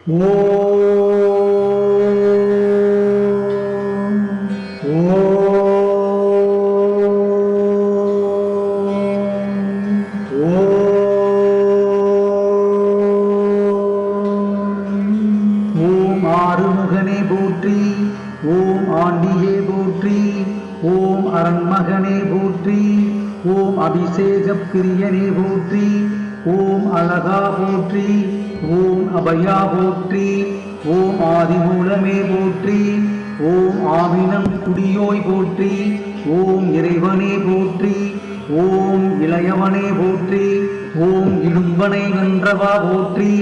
ஓம் ஆறுமுகனே போற்றி. ஓம் ஆண்டியே போற்றி. ஓம் அரண்மகனே போற்றி. ஓம் அபிஷேக பிரியனே போற்றி. ஓம் அழகா போற்றி. ஓம் அபயா போற்றி. ஓம் ஆதிமூலமே போற்றி. ஓம் ஆவினம் குடியோய் போற்றி. ஓம் இறைவனே போற்றி. ஓம் இளையவனே போற்றி. ஓம் இடும்பனை வென்றவா போற்றி.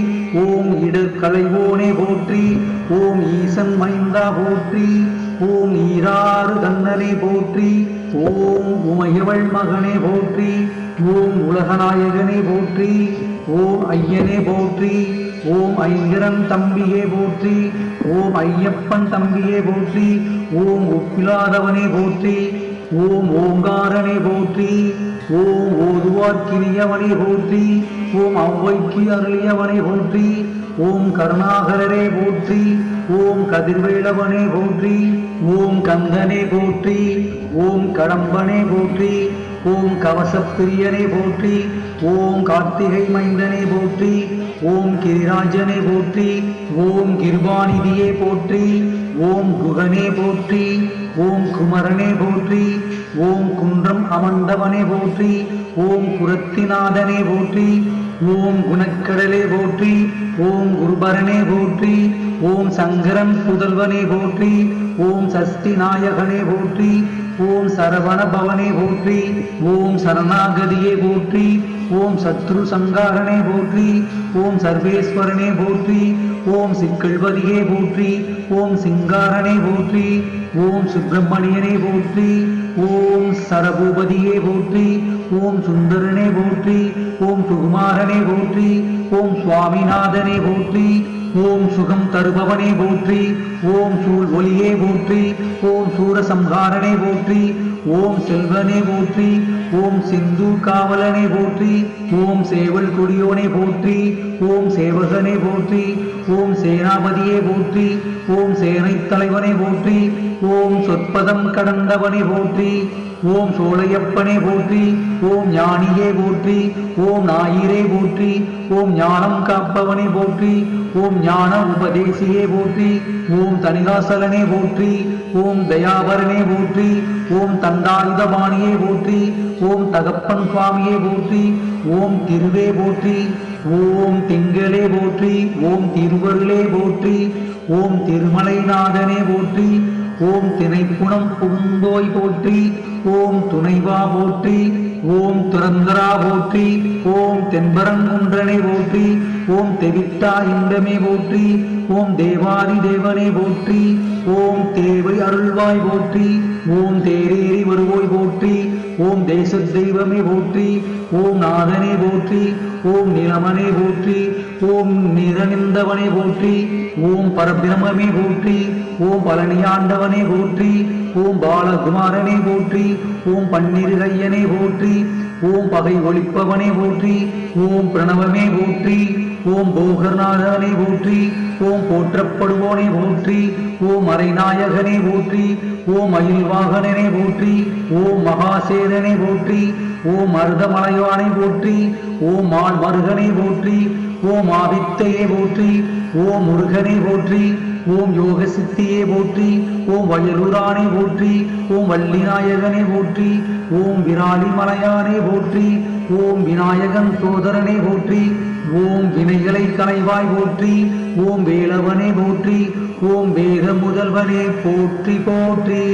ஓம் இடர்களைவோனே போற்றி. ஓம் ஈசன் மைந்தா போற்றி. ஓம் ஈராறு கண்ணனே போற்றி. ஓம் உமையவள் மகனே போற்றி. ஓம் உலகநாயகனே போற்றி. ஓம் ஐயனே போற்றி. ஓம் ஐங்கரன் தம்பியே போற்றி. ஓம் ஐயப்பன் தம்பியே போற்றி. ஓம் ஒப்பிலாதவனே போற்றி. ஓம் ஓங்காரனே போற்றி. ஓம் ஓதுவார்க்கினியவனே போற்றி. ஓம் ஔவைக்கு அருளியவனே போற்றி. ஓம் கருணாகரரே போற்றி. ஓம் கதிர்வேலவனே போற்றி. ஓம் கந்தனே போற்றி. ஓம் கடம்பனே போற்றி. ஓம் கவசப்பிரியனே போற்றி. ஓம் கார்த்திகை மைந்தனே போற்றி. ஓம் கிரிராஜனே போற்றி. ஓம் கிருபாநிதியே போற்றி. ஓம் குகனே போற்றி. ஓம் குமரனே போற்றி. ஓம் குன்றம் அமர்ந்தவனே போற்றி. ஓம் குரத்திநாதனே போற்றி. ஓம் குணக்கடலே போற்றி. ஓம் குருபரனே போற்றி. ஓம் சங்கரன் புதல்வனே போற்றி. ஓம் சஷ்டி நாயகனே போற்றி. ஓம் சரவண பவனே போற்றி. ஓம் சரணாகதியே போற்றி. ஓம் சத்ரு சங்காரனே போற்றி. ஓம் சர்வேஸ்வரனே போற்றி. ஓம் சிக்கல்வதியே போற்றி. ஓம் சிங்காரனே போற்றி. ஓம் சுப்பிரமணியனே போற்றி. ஓம் சரபூபதியே போற்றி. ஓம் சுந்தரனே போற்றி. ஓம் சுகுமாரனே போற்றி. ஓம் சுவாமிநாதனே போற்றி. ஓம் சுகம் தருபவனே போற்றி. ஓம் சூழ் ஒளியே போற்றி. ஓம் சூரசம்ஹாரனே போற்றி. ஓம் செல்வனே போற்றி. ஓம் சிந்து காவலனே போற்றி. ஓம் சேவல் கொடியோனே போற்றி. ஓம் சேவகனே போற்றி. ஓம் சேனாபதியே போற்றி. ஓம் சேனை தலைவனே போற்றி. ஓம் சொற்பதம் கடந்தவனே போற்றி. ஓம் சோழையப்பனே போற்றி. ஓம் ஞானியே போற்றி. ஓம் ஞாயிறே போற்றி. ஓம் ஞானம் காப்பவனே போற்றி. ஓம் ஞான உபதேசியே போற்றி. ஓம் தனிகாசலனே போற்றி. ஓம் தயாபரனே போற்றி. ஓம் தண்டாயுதபாணியே போற்றி. ஓம் தகப்பன் சுவாமியே போற்றி. ஓம் திருவே போற்றி. ஓம் திங்களே போற்றி. ஓம் திருவருளே போற்றி. ஓம் திருமலைநாதனே போற்றி. ஓம் திணைப்புணம் புகுந்தோய் போற்றி. ஓம் துணைவா போற்றி. ஓம் துரந்தரா போற்றி. ஓம் தென்பரங்குன்றனே போற்றி. ஓம் தெவிட்டா இன்பமே போற்றி. ஓம் தேவாதி தேவனே போற்றி. ஓம் தேவை அருள்வாய் போற்றி. ஓம் தேரேறி வருவோய் போற்றி. ஓம் தேச தெய்வமே போற்றி. ஓம் நாதனே போற்றி. ஓம் நிலமனே போற்றி. ஓம் நிரநிந்தவனே போற்றி. ஓம் பரபிரமே போற்றி. ஓம் பழனியாண்டவனே போற்றி. ஓம் பாலகுமாரனே போற்றி. ஓம் பன்னிருகையனே போற்றி. ஓம் பகை ஒழிப்பவனே போற்றி. ஓம் பிரணவமே போற்றி. ஓம் போகர்நாதனே போற்றி. ஓம் போற்றப்படுவோனே போற்றி. ஓம் மறைநாயகனே போற்றி. ஓம் மயில்வாகனே போற்றி. ஓம் மகாசேதனே போற்றி. ஓம் மருதமலையானை போற்றி. ஓம் மால் மருகனே போற்றி. ஓம் ஆதித்தையே போற்றி. ஓம் முருகனே போற்றி. ஓம் யோக சித்தியே போற்றி. ஓம் வயலூரானே போற்றி. ஓம் வள்ளிநாயகனே போற்றி. ஓம் விராலி மலையானே போற்றி. ஓம் விநாயகன் சோதரனே போற்றி. ஓம் வினைகளை களைவாய் போற்றி. ஓம் வேலவனே போற்றி. ஓம் வேத முதல்வனே போற்றி போற்றி.